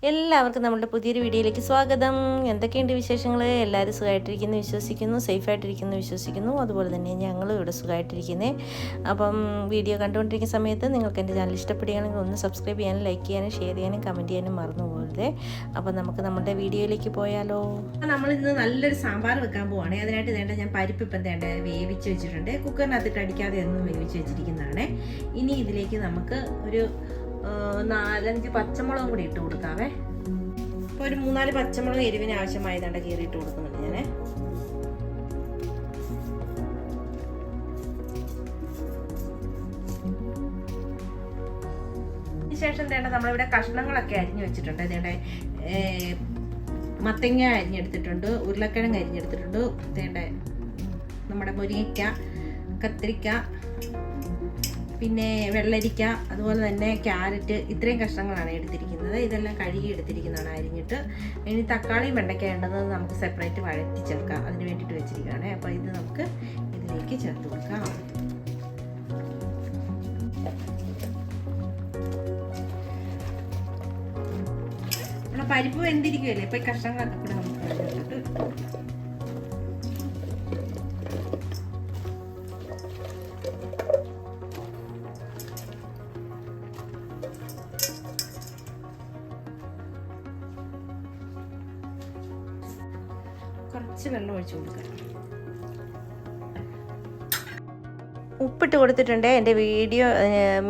എല്ലാവർക്കും നമ്മുടെ പുതിയൊരു വീഡിയോയിലേക്ക് സ്വാഗതം. എന്തൊക്കെയുണ്ട് വിശേഷങ്ങൾ? എല്ലാവരും സുഖമായിട്ടിരിക്കുന്നു വിശ്വസിക്കുന്നു, സേഫായിട്ടിരിക്കുന്നു വിശ്വസിക്കുന്നു. അതുപോലെ തന്നെ ഞങ്ങളും ഇവിടെ സുഖമായിട്ടിരിക്കുന്നത്. അപ്പം വീഡിയോ കണ്ടുകൊണ്ടിരിക്കുന്ന സമയത്ത് നിങ്ങൾക്ക് എൻ്റെ ചാനൽ ഇഷ്ടപ്പെടുകയാണെങ്കിൽ ഒന്ന് സബ്സ്ക്രൈബ് ചെയ്യാനും ലൈക്ക് ചെയ്യാനും ഷെയർ ചെയ്യാനും കമൻറ്റ് ചെയ്യാനും മറന്നു പോകരുത്. അപ്പം നമുക്ക് നമ്മുടെ വീഡിയോയിലേക്ക് പോയാലോ. നമ്മളിന്ന് നല്ലൊരു സാമ്പാർ വെക്കാൻ പോവുകയാണ്. അതിനായിട്ട് വേണ്ട ഞാൻ പരിപ്പ് ഇപ്പം വേണ്ട വേവിച്ച് വെച്ചിട്ടുണ്ട്. കുക്കറിനകത്തിട്ട് അടിക്കാതെ ഒന്നും വേവിച്ച് വെച്ചിരിക്കുന്നതാണ്. ഇനി ഇതിലേക്ക് നമുക്ക് ഒരു 4-5 പച്ചമുളകും കൂടി ഇട്ട് കൊടുക്കാവേ. ഇപ്പോൾ ഒരു 3-4 പച്ചമുളക് എരിവിന് ആവശ്യമായതാണ്ട് കീറിയിട്ട് കൊടുക്കുന്നുണ്ട് ഞാൻ. അതിനുശേഷം വേണ്ട നമ്മളിവിടെ കഷ്ണങ്ങളൊക്കെ അരിഞ്ഞു വെച്ചിട്ടുണ്ട്. വേണ്ട മത്തങ്ങ അരിഞ്ഞെടുത്തിട്ടുണ്ട്, ഉരുളക്കിഴങ്ങ് അരിഞ്ഞെടുത്തിട്ടുണ്ട്, വേണ്ട നമ്മുടെ മുരിങ്ങയ്ക്ക, കത്തിരിക്ക, പിന്നെ വെള്ളരിക്ക, അതുപോലെ തന്നെ ക്യാരറ്റ്, ഇത്രയും കഷ്ണങ്ങളാണ് എടുത്തിരിക്കുന്നത്. ഇതെല്ലാം കഴുകി എടുത്തിരിക്കുന്നതാണ് അരിഞ്ഞിട്ട്. ഇനി തക്കാളിയും വെണ്ടയ്ക്ക ഉണ്ടെന്നത് നമുക്ക് സെപ്പറേറ്റ് വഴറ്റി ചേർക്കാം. അതിന് വേണ്ടിയിട്ട് വെച്ചിരിക്കുകയാണ്. അപ്പോൾ ഇത് നമുക്ക് ഇതിലേക്ക് ചേർത്ത് കൊടുക്കാം. നമ്മുടെ പരിപ്പ് വെന്തിരിക്കുകയല്ലേ, ഇപ്പോൾ ഈ കഷ്ണങ്ങളൊക്കെ കൂടെ നമുക്ക് കഴിഞ്ഞിട്ട് കുറച്ച് വെള്ളം ഒഴിച്ചു കൊടുക്കാം. ഉപ്പിട്ട് കൊടുത്തിട്ടുണ്ട്. എൻ്റെ വീഡിയോ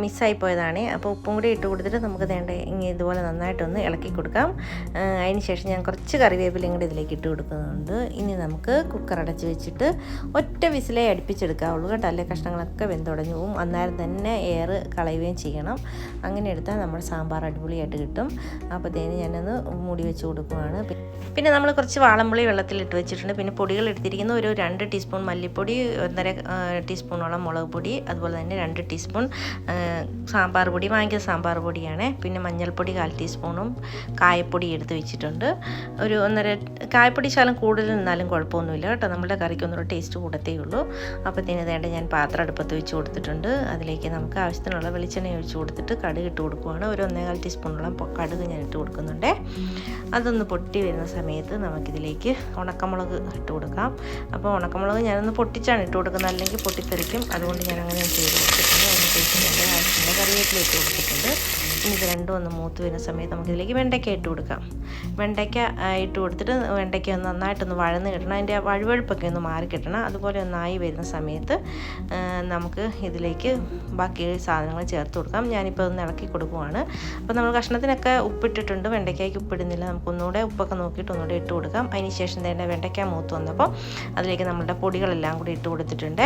മിസ്സായി പോയതാണ്. അപ്പോൾ ഉപ്പും കൂടി ഇട്ട് കൊടുത്തിട്ട് നമുക്ക് വേണ്ട ഇങ്ങനെ ഇതുപോലെ നന്നായിട്ടൊന്ന് ഇളക്കി കൊടുക്കാം. അതിന് ശേഷം ഞാൻ കുറച്ച് കറിവേപ്പിലയും കൂടി ഇതിലേക്ക് ഇട്ട് കൊടുക്കുന്നുണ്ട്. ഇനി നമുക്ക് കുക്കർ അടച്ച് വെച്ചിട്ട് ഒറ്റ വിസിലേ അടുപ്പിച്ചെടുക്കാവുള്ളൂ കേട്ടോ. അല്ലെ കഷ്ണങ്ങളൊക്കെ വെന്തുടഞ്ഞു പോവും. അന്നേരം തന്നെ എയർ കളയുകയും ചെയ്യണം. അങ്ങനെ എടുത്താൽ നമ്മുടെ സാമ്പാർ അടിപൊളിയായിട്ട് കിട്ടും. അപ്പോഴത്തേന് ഞാനൊന്ന് മൂടി വെച്ച് കൊടുക്കുവാണ്. പിന്നെ നമ്മൾ കുറച്ച് വാളംപുളി വെള്ളത്തിലിട്ട് വെച്ചിട്ടുണ്ട്. പിന്നെ പൊടികൾ എടുത്തിരിക്കുന്ന ഒരു 2 ടീസ്പൂൺ മല്ലിപ്പൊടി, 1.5 ടീസ്പൂണോളം മുളക് പൊടി, അതുപോലെ തന്നെ 2 ടീസ്പൂൺ സാമ്പാർ പൊടി, വാങ്ങിക്കുന്ന സാമ്പാർ പൊടിയാണ്. പിന്നെ മഞ്ഞൾപ്പൊടി 1/4 ടീസ്പൂണും കായപ്പൊടി എടുത്ത് വെച്ചിട്ടുണ്ട്. ഒരു 1.5 കായപ്പൊടി ശകലം കൂടുതൽ നിന്നാലും കുഴപ്പമൊന്നുമില്ല കേട്ടോ. നമ്മുടെ കറിക്ക് ഒന്നുകൂടെ ടേസ്റ്റ് കൂടത്തേ ഉള്ളൂ. അപ്പോഴത്തേന് വേണ്ട ഞാൻ പാത്രം അടുപ്പത്ത് വെച്ച് കൊടുത്തിട്ടുണ്ട്. അതിലേക്ക് നമുക്ക് ആവശ്യത്തിനുള്ള വെളിച്ചെണ്ണ ഒഴിച്ച് കൊടുത്തിട്ട് കടുക് ഇട്ട് കൊടുക്കുകയാണ്. ഒരു 1.25 ടീസ്പൂണോളം കടുക് ഞാൻ ഇട്ട് കൊടുക്കുന്നുണ്ട്. അതൊന്ന് പൊട്ടി വരുന്ന സമയത്ത് നമുക്കിതിലേക്ക് ഉണക്കമുളക് ഇട്ട് കൊടുക്കാം. അപ്പോൾ ഉണക്കമുളക് ഞാനൊന്ന് പൊട്ടിച്ചാണ് ഇട്ട് കൊടുക്കുന്നത്, അല്ലെങ്കിൽ പൊട്ടിത്തെറിക്കും. അതുകൊണ്ട് ഞാൻ അങ്ങനെ ചെയ്ത് കൊടുത്തിട്ടുണ്ട്. അതിന് ശേഷം എൻ്റെ ആവശ്യത്തിൻ്റെ കറിവേപ്പില ഇട്ട് കൊടുത്തിട്ടുണ്ട്. ഇനി ഇത് രണ്ടും ഒന്ന് മൂത്ത് വരുന്ന സമയത്ത് നമുക്കിതിലേക്ക് വെണ്ടയ്ക്ക ഇട്ട് കൊടുക്കാം. വെണ്ടയ്ക്ക ഇട്ട് കൊടുത്തിട്ട് വെണ്ടയ്ക്ക ഒന്ന് നന്നായിട്ടൊന്ന് വഴന്ന് കിട്ടണം. അതിൻ്റെ വഴുവഴുപ്പൊക്കെ ഒന്ന് മാറി കിട്ടണം. അതുപോലെ ഒന്നായി വരുന്ന സമയത്ത് നമുക്ക് ഇതിലേക്ക് ബാക്കി സാധനങ്ങൾ ചേർത്ത് കൊടുക്കാം. ഞാനിപ്പോൾ ഒന്ന് ഇളക്കി കൊടുക്കുവാണ്. അപ്പോൾ നമ്മൾ കഷ്ണത്തിനൊക്കെ ഉപ്പിട്ടിട്ടുണ്ട്, വെണ്ടയ്ക്കയ്ക്ക് ഉപ്പിടുന്നില്ല. നമുക്കൊന്നുകൂടെ ഉപ്പൊക്കെ നോക്കിയിട്ട് ഒന്നുകൂടെ ഇട്ട് കൊടുക്കാം. അതിന് ശേഷം തന്നെ വെണ്ടയ്ക്ക മൂത്ത് വന്നപ്പോൾ അതിലേക്ക് നമ്മളുടെ പൊടികളെല്ലാം കൂടി ഇട്ട് കൊടുത്തിട്ടുണ്ട്.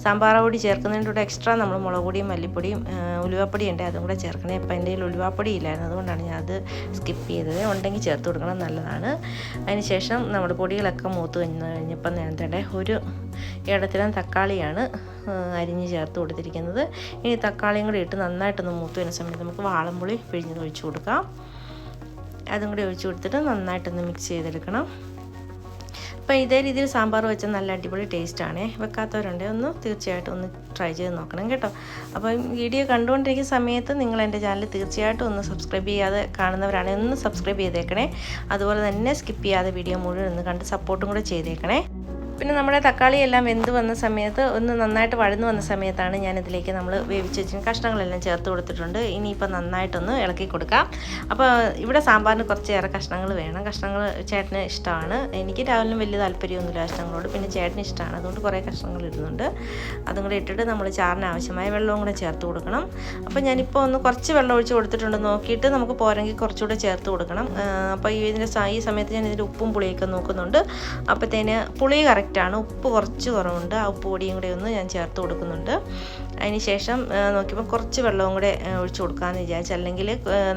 സാമ്പാർ പൊടി ചേർക്കുന്നതിൻ്റെ കൂടെ എക്സ്ട്രാ നമ്മൾ മുളക് പൊടിയും മല്ലിപ്പൊടിയും ഉലുവാപ്പൊടി ഉണ്ട്, അതും കൂടെ ചേർക്കണേ. അപ്പോൾ എൻ്റെ കയ്യിൽ ഉലുവാപ്പൊടി ഇല്ലായിരുന്നു, അതുകൊണ്ടാണ് ഞാൻ അത് സ്കിപ്പ് ചെയ്തത്. ഉണ്ടെങ്കിൽ ചേർത്ത് കൊടുക്കണം, നല്ലതാണ്. അതിന് ശേഷം നമ്മുടെ പൊടികളൊക്കെ മൂത്ത് കഴിഞ്ഞപ്പോൾ നേരത്തെ ഒരു ഇടത്തിലും തക്കാളിയാണ് അരിഞ്ഞ് ചേർത്ത് കൊടുത്തിരിക്കുന്നത്. ഇനി തക്കാളിയും കൂടി ഇട്ട് നന്നായിട്ടൊന്ന് മൂത്ത് വരുന്ന സമയത്ത് നമുക്ക് വാളംപുളി പിഴിഞ്ഞ് ഒഴിച്ച് കൊടുക്കാം. അതും കൂടി ഒഴിച്ച് കൊടുത്തിട്ട് നന്നായിട്ടൊന്ന് മിക്സ് ചെയ്തെടുക്കണം. അപ്പോൾ ഇതേ രീതിയിൽ സാമ്പാർ വെച്ചാൽ നല്ല അടിപൊളി ടേസ്റ്റാണ്. വെക്കാത്തവരുണ്ടെങ്കിൽ ഒന്ന് തീർച്ചയായിട്ടും ഒന്ന് ട്രൈ ചെയ്ത് നോക്കണം കേട്ടോ. അപ്പോൾ വീഡിയോ കണ്ടുകൊണ്ടിരിക്കുന്ന സമയത്ത് നിങ്ങൾ എൻ്റെ ചാനൽ തീർച്ചയായിട്ടും ഒന്ന് സബ്സ്ക്രൈബ് ചെയ്യാതെ കാണുന്നവരാണെങ്കിൽ ഒന്ന് സബ്സ്ക്രൈബ് ചെയ്തേക്കണേ. അതുപോലെ തന്നെ സ്കിപ്പ് ചെയ്യാതെ വീഡിയോ മുഴുവൻ ഒന്ന് കണ്ട് സപ്പോർട്ടും കൂടെ ചെയ്തേക്കണേ. പിന്നെ നമ്മുടെ തക്കാളി എല്ലാം വെന്ത് വന്ന സമയത്ത് ഒന്ന് നന്നായിട്ട് വഴന്നു വന്ന സമയത്താണ് ഞാനിതിലേക്ക് നമ്മൾ വേവിച്ച് വെച്ച കഷ്ണങ്ങളെല്ലാം ചേർത്ത് കൊടുത്തിട്ടുണ്ട്. ഇനിയിപ്പോൾ നന്നായിട്ടൊന്ന് ഇളക്കി കൊടുക്കാം. അപ്പോൾ ഇവിടെ സാമ്പാറിന് കുറച്ചേറെ കഷ്ണങ്ങൾ വേണം. കഷ്ണങ്ങൾ ചേട്ടന് ഇഷ്ടമാണ്. എനിക്ക് രാവിലെ വലിയ താല്പര്യമൊന്നുമില്ല കഷ്ണങ്ങളോട്, പിന്നെ ചേട്ടന് ഇഷ്ടമാണ്. അതുകൊണ്ട് കുറേ കഷ്ണങ്ങൾ ഇടുന്നുണ്ട്. അതും കൂടെ ഇട്ടിട്ട് നമ്മൾ ചാറിന് ആവശ്യമായ വെള്ളവും കൂടെ ചേർത്ത് കൊടുക്കണം. അപ്പോൾ ഞാനിപ്പോൾ ഒന്ന് കുറച്ച് വെള്ളം ഒഴിച്ച് കൊടുത്തിട്ടുണ്ട്. നോക്കിയിട്ട് നമുക്ക് പോരെങ്കിൽ കുറച്ചുകൂടെ ചേർത്ത് കൊടുക്കണം. അപ്പോൾ ഈ സമയത്ത് ഞാൻ ഇതിൻ്റെ ഉപ്പും പുളിയൊക്കെ നോക്കുന്നുണ്ട്. അപ്പോഴത്തേന് പുളി കറക്റ്റാണ്, ഉപ്പ് കുറച്ച് കുറവുണ്ട്. ആ ഉപ്പ് പൊടിയും കൂടെ ഒന്ന് ഞാൻ ചേർത്ത് കൊടുക്കുന്നുണ്ട്. അതിന് ശേഷം നോക്കിയപ്പോൾ കുറച്ച് വെള്ളവും കൂടെ ഒഴിച്ച് കൊടുക്കാമെന്ന് വിചാരിച്ചു. അല്ലെങ്കിൽ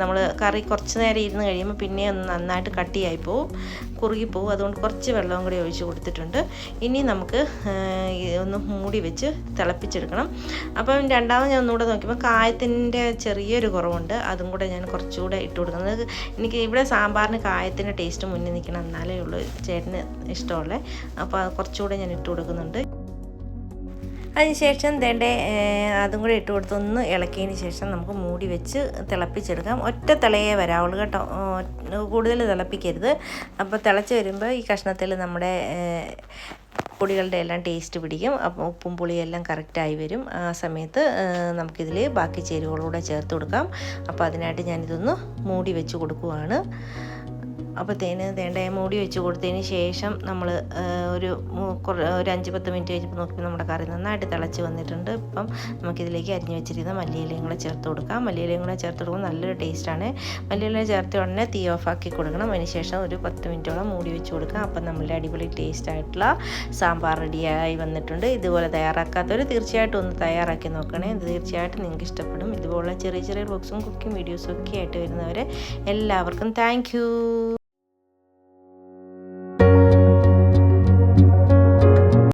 നമ്മൾ കറി കുറച്ച് നേരം ഇരുന്ന് കഴിയുമ്പോൾ പിന്നെ ഒന്ന് നന്നായിട്ട് കട്ടിയായി പോവും, കുറുകിപ്പോവും. അതുകൊണ്ട് കുറച്ച് വെള്ളവും കൂടി ഒഴിച്ച് കൊടുത്തിട്ടുണ്ട്. ഇനി നമുക്ക് ഒന്ന് മൂടി വെച്ച് തിളപ്പിച്ചെടുക്കണം. അപ്പം രണ്ടാമത് ഞാൻ ഒന്നുകൂടെ നോക്കിയപ്പോൾ കായത്തിൻ്റെ ചെറിയൊരു കുറവുണ്ട്. അതും കൂടെ ഞാൻ കുറച്ചുകൂടെ ഇട്ട് കൊടുക്കുന്നത്. എനിക്ക് ഇവിടെ സാമ്പാറിന് കായത്തിൻ്റെ ടേസ്റ്റ് മുന്നിൽ നിൽക്കണം, എന്നാലേ ഉള്ളൂ ചേട്ടന് ഇഷ്ടമുള്ളത്. അപ്പോൾ കുറച്ചുകൂടെ ഞാൻ ഇട്ട് കൊടുക്കുന്നുണ്ട്. അതിനുശേഷം അതും കൂടെ ഇട്ട് കൊടുത്ത് ഒന്ന് ഇളക്കിയതിന് ശേഷം നമുക്ക് മൂടി വെച്ച് തിളപ്പിച്ചെടുക്കാം. ഒറ്റ തിളയേ വരാവുള്ളൂ കേട്ടോ, കൂടുതൽ തിളപ്പിക്കരുത്. അപ്പോൾ തിളച്ച് വരുമ്പോൾ ഈ കഷ്ണത്തിൽ നമ്മുടെ പൊടികളുടെ എല്ലാം ടേസ്റ്റ് പിടിക്കും. അപ്പോൾ ഉപ്പും പുളിയും എല്ലാം കറക്റ്റായി വരും. ആ സമയത്ത് നമുക്കിതിൽ ബാക്കി ചേരുവകളൂടെ ചേർത്ത് കൊടുക്കാം. അപ്പോൾ അതിനായിട്ട് ഞാനിതൊന്ന് മൂടി വെച്ച് കൊടുക്കുവാണ്. അപ്പോഴത്തേന് മൂടി വെച്ച് കൊടുത്തതിന് ശേഷം നമ്മൾ ഒരു 5-10 മിനിറ്റ് കഴിഞ്ഞപ്പോൾ നോക്കിയപ്പോൾ നമ്മുടെ കറി നന്നായിട്ട് തിളച്ച് വന്നിട്ടുണ്ട്. ഇപ്പം നമുക്കിതിലേക്ക് അരിഞ്ഞ് വെച്ചിരിക്കുന്ന മല്ലിയിലയും കൂടെ ചേർത്ത് കൊടുക്കാം. മല്ലിയിലയും കൂടെ ചേർത്ത് കൊടുക്കുമ്പോൾ നല്ലൊരു ടേസ്റ്റാണ്. മല്ലിയില ചേർത്ത ഉടനെ തീ ഓഫാക്കി കൊടുക്കണം. അതിന് ശേഷം ഒരു 10 മിനിറ്റോളം മൂടി വെച്ച് കൊടുക്കാം. അപ്പം നമ്മളുടെ അടിപൊളി ടേസ്റ്റായിട്ടുള്ള സാമ്പാർ റെഡിയായി വന്നിട്ടുണ്ട്. ഇതുപോലെ തയ്യാറാക്കാത്തവർ തീർച്ചയായിട്ടും ഒന്ന് തയ്യാറാക്കി നോക്കണേ. ഇത് തീർച്ചയായിട്ടും നിങ്ങൾക്ക് ഇഷ്ടപ്പെടും. ഇതുപോലുള്ള ചെറിയ ചെറിയ വ്ലോഗ്സും കുക്കിംഗ് വീഡിയോസും ഒക്കെ ആയിട്ട് വരുന്നവരെ എല്ലാവർക്കും താങ്ക് യു.